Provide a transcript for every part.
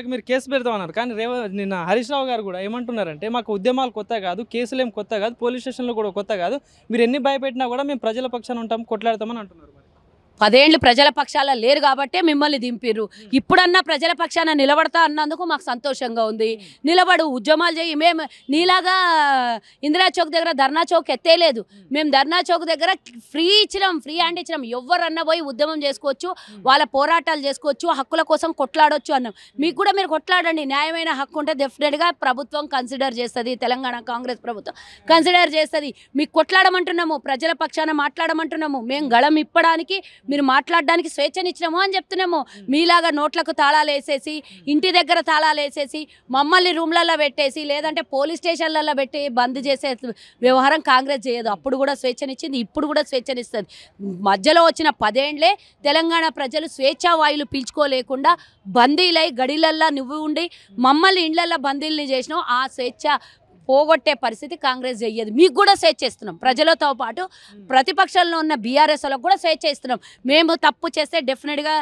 ఇందాక మీరు కేసు పెడతామన్నారు, కానీ నిన్న హరీష్ రావు గారు కూడా ఏమంటున్నారంటే మాకు ఉద్యమాలు కొత్త కాదు, కేసులు ఏం కొత్త కాదు, పోలీస్ స్టేషన్లు కూడా కొత్త కాదు, మీరు ఎన్ని భయపెట్టినా కూడా మేము ప్రజల పక్షాన ఉంటాం, కొట్లాడతామని అంటున్నారు. 10 ఏళ్ళు ప్రజల పక్షాల లేరు కాబట్టే మిమ్మల్ని దింపిర్రు. ఇప్పుడన్నా ప్రజల పక్షాన నిలబడతా అన్నందుకు మాకు సంతోషంగా ఉంది. నిలబడు, ఉద్యమాలు చేయి. మేము నీలాగా ఇందిరా చౌక్ దగ్గర ధర్నా చౌక్ ఎత్తేలేదు. మేము ధర్నా చౌక్ దగ్గర ఫ్రీ ఇచ్చినాం, ఫ్రీ హ్యాండ్ ఇచ్చినాం. ఎవరన్నా పోయి ఉద్యమం చేసుకోవచ్చు, వాళ్ళ పోరాటాలు చేసుకోవచ్చు, హక్కుల కోసం కొట్లాడొచ్చు అన్నాం. మీకు కూడా మీరు కొట్లాడండి. న్యాయమైన హక్కు ఉంటే డెఫినెట్గా ప్రభుత్వం కన్సిడర్ చేస్తుంది, తెలంగాణ కాంగ్రెస్ ప్రభుత్వం కన్సిడర్ చేస్తుంది. మీకు కొట్లాడమంటున్నాము, ప్రజల పక్షాన మాట్లాడమంటున్నాము. మేము గళం ఇప్పడానికి, మీరు మాట్లాడడానికి స్వేచ్ఛనిచ్చినాము అని చెప్తున్నాము. మీలాగా నోట్లకు తాళాలు వేసేసి, ఇంటి దగ్గర తాళాలు వేసేసి, మమ్మల్ని రూమ్లలో పెట్టేసి, లేదంటే పోలీస్ స్టేషన్లలో పెట్టి బంద్ చేసే వ్యవహారం కాంగ్రెస్ చేయదు. అప్పుడు కూడా స్వేచ్ఛనిచ్చింది, ఇప్పుడు కూడా స్వేచ్ఛనిస్తుంది. మధ్యలో వచ్చిన 10 ఏళ్లే తెలంగాణ ప్రజలు స్వేచ్ఛా వాయులు పీల్చుకోలేకుండా బందీలై గడిలల్లా నువ్వు ఉండి మమ్మల్ని ఇండ్లల్లో బందీల్ని చేసినావు. ఆ స్వేచ్ఛ పోగొట్టే పరిస్థితి కాంగ్రెస్ చెయ్యదు. మీకు కూడా స్వేచ్ఛ ఇస్తున్నాం, ప్రజలతో పాటు ప్రతిపక్షంలో ఉన్న బీఆర్ఎస్లకు కూడా స్వేచ్ఛ ఇస్తున్నాం. మేము తప్పు చేస్తే డెఫినెట్గా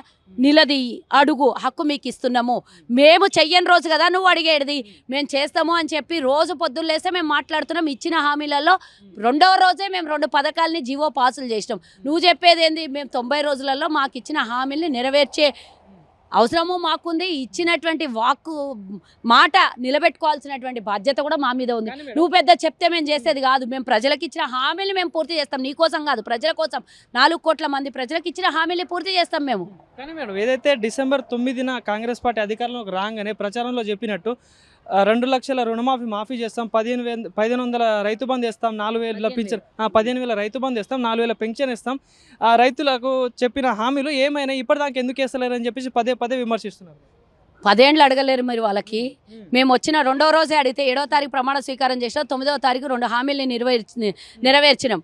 నిలది అడుగు హక్కు మీకు ఇస్తున్నాము. మేము చెయ్యని రోజు కదా నువ్వు అడిగేది, మేము చేస్తాము అని చెప్పి రోజు పొద్దున్న లేస్తే మేము మాట్లాడుతున్నాం. ఇచ్చిన హామీలలో 2వ రోజే మేము 2 పథకాలని జీవో పాసులు చేసినాం. నువ్వు చెప్పేది ఏంది? మేము 90 రోజులలో మాకు ఇచ్చిన హామీల్ని నెరవేర్చే అవసరము మాకుంది. ఇచ్చినటువంటి మాట నిలబెట్టుకోవాల్సినటువంటి బాధ్యత కూడా మా మీద ఉంది. నువ్వు పెద్ద చెప్తే మేము చేసేది కాదు. మేము ప్రజలకు ఇచ్చిన హామీలు మేము పూర్తి చేస్తాం, నీకోసం కాదు, ప్రజల కోసం. 4 కోట్ల మంది ప్రజలకు ఇచ్చిన హామీలు పూర్తి చేస్తాం మేము. కానీ మేడం, ఏదైతే డిసెంబర్ 9న కాంగ్రెస్ పార్టీ అధికారంలోకి రాగానే ప్రచారంలో చెప్పినట్టు 2 లక్షల మాఫీ చేస్తాం, 1500 రైతు బంధు ఇస్తాం, 4000 పింఛన్, 15,000 రైతు బంధు ఇస్తాం, 4,000 పెన్షన్ ఇస్తాం, రైతులకు చెప్పిన హామీలు ఏమైనా ఇప్పటిదాకా ఎందుకు వేస్తలేరని చెప్పేసి పదే విమర్శిస్తున్నారు. 10 ఏళ్ళు అడగలేరు మరి వాళ్ళకి. మేము వచ్చిన 2వ రోజే అడిగితే 7వ తారీఖు ప్రమాణ స్వీకారం చేసినాం, 9వ తారీఖు 2 హామీల్ని నెరవేర్చినాం.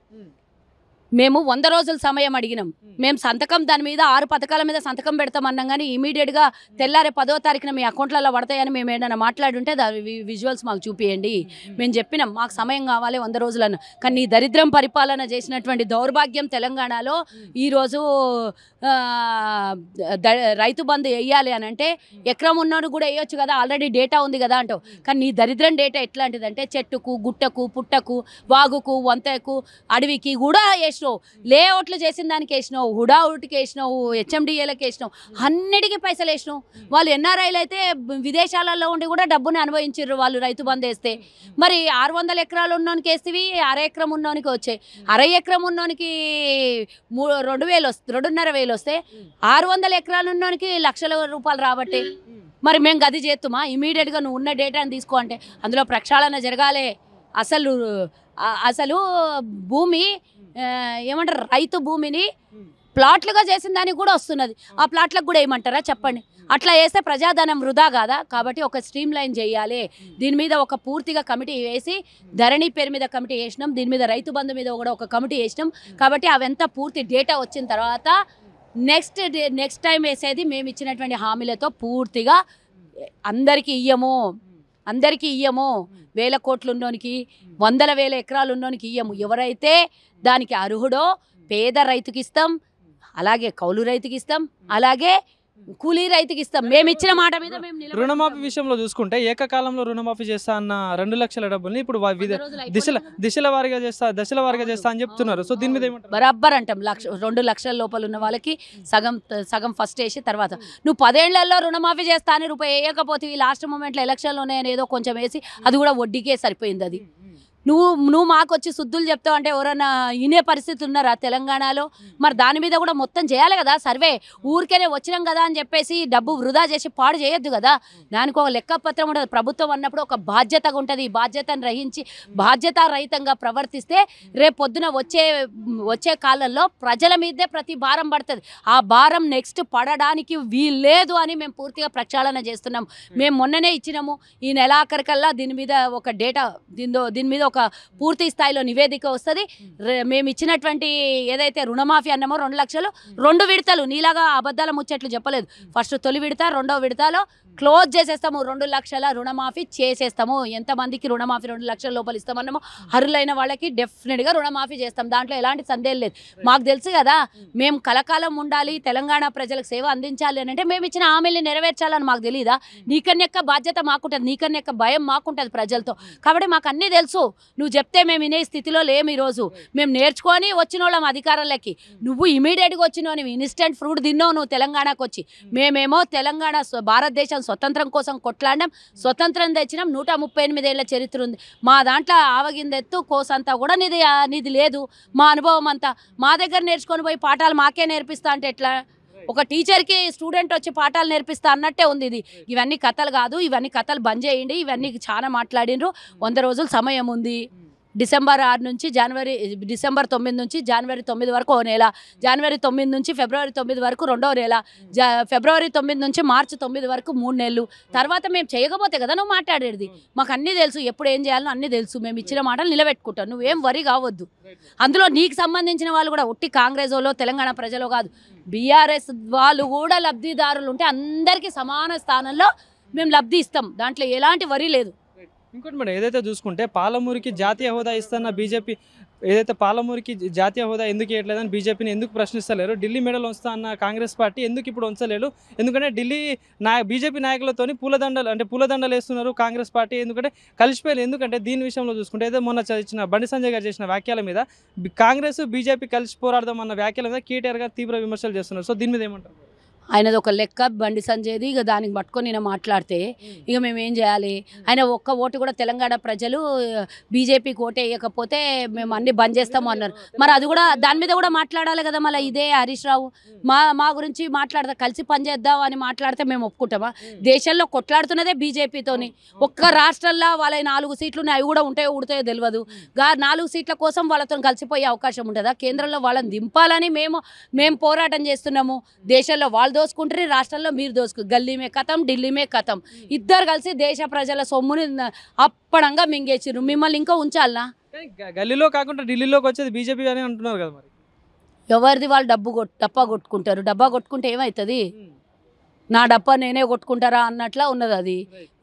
మేము 100 రోజుల సమయం అడిగినాం. మేము సంతకం దాని మీద 6 పథకాల మీద సంతకం పెడతామన్నాం. కానీ ఇమీడియట్గా తెల్లారే 10వ తారీఖున మీ అకౌంట్లలో పడతాయని మేము ఏదైనా మాట్లాడుంటే దాని విజువల్స్ మాకు చూపియండి. మేము చెప్పినాం మాకు సమయం కావాలి 100 రోజులను. కానీ నీ దరిద్రం పరిపాలన చేసినటువంటి దౌర్భాగ్యం తెలంగాణలో ఈరోజు రైతు బంధు వేయాలి అని అంటే ఎకరం ఉన్నోడు కూడా వేయొచ్చు కదా, ఆల్రెడీ డేటా ఉంది కదా అంటావు. కానీ నీ దరిద్రం డేటా ఎట్లాంటిదంటే చెట్టుకు, గుట్టకు, పుట్టకు, వాగుకు, వంతకు, అడవికి కూడా వేసినావు. లేఅవుట్లు చేసిన దానికి వేసినావు, హుడావుటికి వేసినావు, హెచ్ఎండిఏలకు వేసినావు, అన్నిటికీ పైసలు వేసినావు. వాళ్ళు ఎన్ఆర్ఐలు అయితే విదేశాలలో ఉండి కూడా డబ్బుని అనుభవించారు వాళ్ళు రైతు బంధు వేస్తే. మరి 600 ఎకరాలు ఉన్నోనికి వేస్తేవి, 1/2 ఎకరం ఉన్నోనికి వచ్చాయి. 1/2 ఎకరం ఉన్నోనికి 2,500 వస్తే 600 ఎకరాలు ఉన్నోనికి లక్షల రూపాయలు రాబట్టే. మరి మేము గది చేస్తుమా? ఇమీడియట్గా నువ్వు ఉన్న డేటాని తీసుకో అంటే అందులో ప్రక్షాళన జరగాలి. అసలు భూమి ఏమంటారు, రైతు భూమిని ప్లాట్లుగా చేసిన దానికి కూడా వస్తున్నది. ఆ ప్లాట్లకు కూడా ఏమంటారా చెప్పండి? అట్లా వేస్తే ప్రజాధనం వృధా కాదా? కాబట్టి ఒక స్ట్రీమ్ లైన్ చేయాలి. దీని మీద ఒక పూర్తిగా కమిటీ వేసి, ధరణి పేరు మీద కమిటీ వేసినాం, దీని మీద రైతు బంధు మీద కూడా ఒక కమిటీ వేసినాం. కాబట్టి అవంతా పూర్తి డేటా వచ్చిన తర్వాత నెక్స్ట్ టైం వేసేది మేము ఇచ్చినటువంటి హామీలతో పూర్తిగా అందరికీ ఇయ్యము. 1,000 కోట్లు ఉన్నోనికి, 100,000 ఎకరాలు ఉన్నోనికి ఇయ్యము. ఎవరైతే దానికి అర్హుడో పేద రైతుకి ఇస్తాం, అలాగే కౌలు రైతుకి ఇస్తాం, అలాగే కూలీ రైతుకి ఇస్తాం. మేము ఇచ్చిన మాట మీద మేము రుణమాఫీ విషయంలో చూసుకుంటే ఏకకాలంలో రుణమాఫీ చేస్తా అన్న 2 లక్షల డబ్బుల్ని ఇప్పుడు దశల వారీగా చేస్తా అని చెప్తున్నారు. సో దీని మీద బరాబర్ అంటాం. 2 లక్షల లోపల ఉన్న వాళ్ళకి సగం ఫస్ట్ వేసి తర్వాత నువ్వు 10 ఏళ్లలో రుణమాఫీ చేస్తా అని రూపాయి వేయకపోతే లాస్ట్ మూమెంట్లో ఎలక్షన్లు ఉన్నాయని ఏదో కొంచెం వేసి అది కూడా వడ్డీకే సరిపోయింది. అది నువ్వు మాకు వచ్చి శుద్ధులు చెప్తావు అంటే ఎవరైనా వినే పరిస్థితి ఉన్నారా తెలంగాణలో? మరి దాని మీద కూడా మొత్తం చేయాలి కదా సర్వే. ఊరికేనే వచ్చినాం కదా అని చెప్పేసి డబ్బు వృధా చేసి పాడు చేయొద్దు కదా. దానికి ఒక లెక్కపత్రం ఉంటుంది. ప్రభుత్వం అన్నప్పుడు ఒక బాధ్యతగా ఉంటుంది. బాధ్యతను గ్రహించి బాధ్యతారహితంగా ప్రవర్తిస్తే రేపు పొద్దున వచ్చే కాలంలో ప్రజల మీదే ప్రతి భారం పడుతుంది. ఆ భారం నెక్స్ట్ పడడానికి వీల్లేదు అని మేము పూర్తిగా ప్రక్షాళన చేస్తున్నాం. మేము మొన్ననే ఇచ్చినాము. ఈ నెలాఖరికల్లా దీని మీద ఒక డేటా దీని మీద ఒక పూర్తి స్థాయిలో నివేదిక వస్తుంది. మేము ఇచ్చినటువంటి ఏదైతే రుణమాఫీ అన్నామో 2 లక్షలు 2 విడతలు నీలాగా అబద్ధాల ముచ్చట్లు చెప్పలేదు. ఫస్ట్ తొలి విడత, రెండవ విడతలో క్లోజ్ చేసేస్తాము. 2 లక్షల రుణమాఫీ చేసేస్తాము. ఎంతమందికి రుణమాఫీ 2 లక్షల లోపల ఇస్తామన్నామో అర్హులైన వాళ్ళకి డెఫినెట్గా రుణమాఫీ చేస్తాం. దాంట్లో ఎలాంటి సందేహం లేదు. మాకు తెలుసు కదా, మేము కలకాలం ఉండాలి, తెలంగాణ ప్రజలకు సేవ అందించాలి అని అంటే మేము ఇచ్చిన హామీల్ని నెరవేర్చాలని మాకు తెలియదా? నీకన్నా యొక్క బాధ్యత మాకుంటుంది, నీకన్నా యొక్క భయం మాకుంటుంది ప్రజలతో. కాబట్టి మాకు అన్నీ తెలుసు. నువ్వు చెప్తే మేము వినే స్థితిలో లేము. ఈరోజు మేము నేర్చుకొని వచ్చిన వాళ్ళం అధికారంలోకి. నువ్వు ఇమీడియట్గా వచ్చినావు, ఇన్స్టెంట్ ఫ్రూట్ తిన్నావు నువ్వు తెలంగాణకు వచ్చి. మేమేమో తెలంగాణ భారతదేశం స్వతంత్రం కోసం కొట్లాడినాం, స్వతంత్రం తెచ్చినాం. 138 ఏళ్ల చరిత్ర ఉంది. మా దాంట్లో ఆవగిందెత్తు కోసంతా కూడా నీది లేదు. మా అనుభవం అంతా మా దగ్గర నేర్చుకొని పోయి పాఠాలు మాకే నేర్పిస్తా అంటే ఎట్లా? ఒక టీచర్కి స్టూడెంట్ వచ్చి పాఠాలు నేర్పిస్తా అన్నట్టే ఉంది ఇది. ఇవన్నీ కథలు కాదు, ఇవన్నీ కథలు బంద్ చేయండి. ఇవన్నీ చాలా మాట్లాడినరు. 100 రోజులు సమయం ఉంది. డిసెంబర్ 9 నుంచి జనవరి 9 వరకు ఓ నెల, జనవరి 9 నుంచి ఫిబ్రవరి 9 వరకు 2వ నెల, ఫిబ్రవరి 9 నుంచి మార్చి 9 వరకు 3 నెలలు. తర్వాత మేము చేయకపోతే కదా నువ్వు మాట్లాడేది. మాకు అన్నీ తెలుసు, ఎప్పుడు ఏం చేయాలో అన్నీ తెలుసు. మేము ఇచ్చిన మాటలు నిలబెట్టుకుంటాం. నువ్వేం వరి కావద్దు. అందులో నీకు సంబంధించిన వాళ్ళు కూడా ఒట్టి కాంగ్రెస్ వాళ్ళు తెలంగాణ ప్రజలు కాదు, బీఆర్ఎస్ వాళ్ళు కూడా లబ్ధిదారులు ఉంటే అందరికీ సమాన స్థానంలో మేము లబ్ధి ఇస్తాం. దాంట్లో ఎలాంటి వరి లేదు. ఇంకోటి మేడం, ఏదైతే చూసుకుంటే పాలమూరుకి జాతీయ హోదా ఇస్తున్న బీజేపీ, ఏదైతే పాలమూరుకి జాతీయ హోదా ఎందుకు ఇవ్వట్లేదని బీజేపీని ఎందుకు ప్రశ్నిస్తలేరు? ఢిల్లీ మెడల్ వస్తా అన్న కాంగ్రెస్ పార్టీ ఎందుకు ఇప్పుడు ఉంచలేదు? ఎందుకంటే ఢిల్లీ బీజేపీ నాయకులతో పూలదండలు వేస్తున్నారు కాంగ్రెస్ పార్టీ. ఎందుకంటే కలిసిపోయారు. ఎందుకంటే దీని విషయంలో చూసుకుంటే ఏదో మొన్న ఇచ్చిన బండి సంజయ్ గారు చేసిన వ్యాఖ్యల మీద కాంగ్రెస్ బీజేపీ కలిసి పోరాడదాం అన్న వ్యాఖ్యల మీద కేటీఆర్ గారు తీవ్ర విమర్శలు చేస్తున్నారు. సో దీని మీద ఏమంటారు? ఆయనది ఒక లెక్క, బండి సంజయ్ది. ఇక దానికి పట్టుకొని నేను మాట్లాడితే ఇక మేము ఏం చేయాలి? ఆయన ఒక్క ఓటు కూడా తెలంగాణ ప్రజలు బీజేపీకి ఓటు వేయకపోతే మేము అన్ని బంద్ చేస్తాము అన్నారు. మరి అది కూడా దాని మీద కూడా మాట్లాడాలి కదా. మళ్ళీ ఇదే హరీష్ రావు మా గురించి మాట్లాడతా, కలిసి పనిచేద్దాం అని మాట్లాడితే మేము ఒప్పుకుంటామా? దేశంలో కొట్లాడుతున్నదే బీజేపీతోని. ఒక్క రాష్ట్రంలో వాళ్ళ 4 సీట్లు ఉన్నాయి, అవి కూడా ఉంటాయో ఉడతాయో తెలియదు. 4 సీట్ల కోసం వాళ్ళతో కలిసిపోయే అవకాశం ఉంటుందా? కేంద్రంలో వాళ్ళని దింపాలని మేము పోరాటం చేస్తున్నాము. దేశంలో వాళ్ళు దోసుకుంటారు, రాష్ట్రంలో మీరు గల్లీ మే కథం, ఢిల్లీ మే కథం. ఇద్దరు కలిసి దేశ ప్రజల సొమ్ముని అప్పడంగా మింగేసిరు. మిమ్మల్ని ఇంకా ఉంచాలనా? గల్లీలో కాకుండా ఢిల్లీలోకి వచ్చేది బీజేపీ అని అంటున్నారు కదా. మరి ఎవరిది వాళ్ళు డబ్బా కొట్టుకుంటారు. డబ్బా కొట్టుకుంటే ఏమవుతుంది? నా డబ్బా నేనే కొట్టుకుంటారా అన్నట్లా ఉన్నది. అది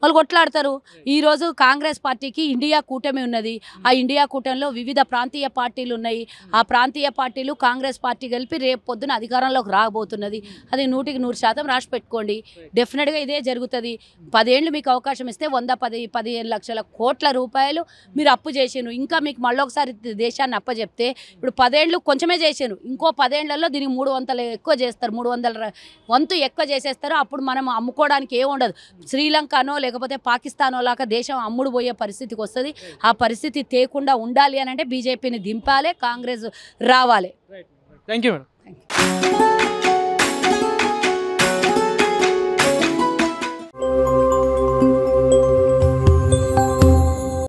వాళ్ళు కొట్లాడతారు. ఈరోజు కాంగ్రెస్ పార్టీకి ఇండియా కూటమి ఉన్నది. ఆ ఇండియా కూటమిలో వివిధ ప్రాంతీయ పార్టీలు ఉన్నాయి. ఆ ప్రాంతీయ పార్టీలు కాంగ్రెస్ పార్టీ కలిపి రేపు పొద్దున అధికారంలోకి రాబోతున్నది. అది 100% రాసి పెట్టుకోండి. డెఫినెట్గా ఇదే జరుగుతుంది. 10 ఏళ్ళు మీకు అవకాశం ఇస్తే 115 లక్షల కోట్ల రూపాయలు మీరు అప్పు చేసారు. ఇంకా మీకు మళ్ళీ ఒకసారి దేశాన్ని అప్పచెప్తే, ఇప్పుడు 10 ఏళ్ళు కొంచెమే చేసారు, ఇంకో 10 ఏళ్లలో దీనికి 300 ఎక్కువ చేస్తారు, 300 వంతు ఎక్కువ చేసేస్తారు. అప్పుడు మనం అమ్ముకోవడానికి ఏం ఉండదు. శ్రీలంకనో లేకపోతే పాకిస్తానో లాగా దేశం అమ్ముడు పోయే పరిస్థితికి వస్తుంది. ఆ పరిస్థితి తేకుండా ఉండాలి అని అంటే బీజేపీని దింపాలి, కాంగ్రెస్ రావాలి. Thank you madam.